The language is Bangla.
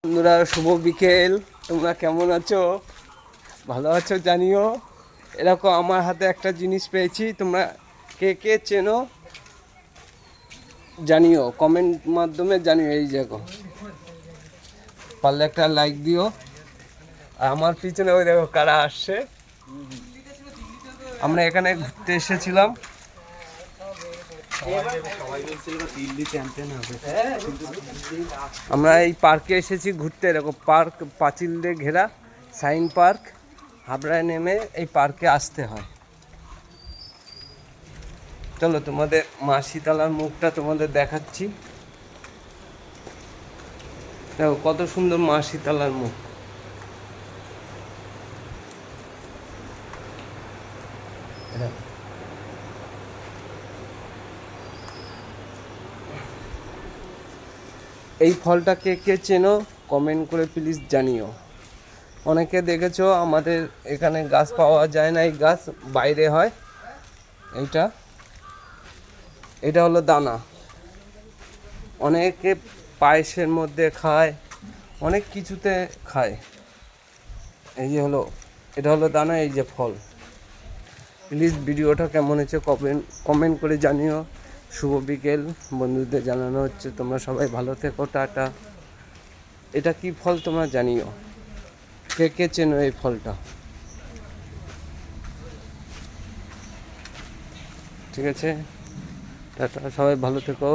বন্ধুরা, শুভ বিকেল। তোমরা কেমন আছো? ভালো আছো জানিও। এরকম আমার হাতে একটা জিনিস পেয়েছি, তোমরা কে কে চেনো জানিও, কমেন্ট মাধ্যমে জানিও। এই দেখো, পারলে একটা লাইক দিও। আর আমার পিছনে ওই দেখো কারা আসছে। আমরা এখানে ঘুরতে এসেছিলাম। আমরা এই পার্কে এসেছি ঘুরতে। এরকম পার্ক পাঁচিল দিয়ে ঘেরা, সাইন পার্ক। হাবড়ায় নেমে এই পার্কে আসতে হয়। চলো তোমাদের মা শীতলার মুখটা তোমাদের দেখাচ্ছি। দেখো কত সুন্দর মা শীতলার মুখ। এই ফলটা কে কে চেনো কমেন্ট করে প্লিজ জানিও। অনেকে দেখেছো আমাদের এখানে গাছ পাওয়া যায় না, এই গাছ বাইরে হয়। এইটা এটা হলো দানা। অনেকে পায়েসের মধ্যে খায়, অনেক কিছুতে খায়। এই যে হলো, এটা হলো দানা, এই যে ফল। প্লিজ ভিডিওটা কেমন হয়েছে কমেন্ট করে জানিও। শুভ বিকেল বন্ধুদের জানানো হচ্ছে। তোমরা সবাই ভালো থেকো, টাটা। এটা কি ফল তোমরা জানিও, কে কে চেনো এই ফলটা। ঠিক আছে, টাটা, সবাই ভালো থেকো।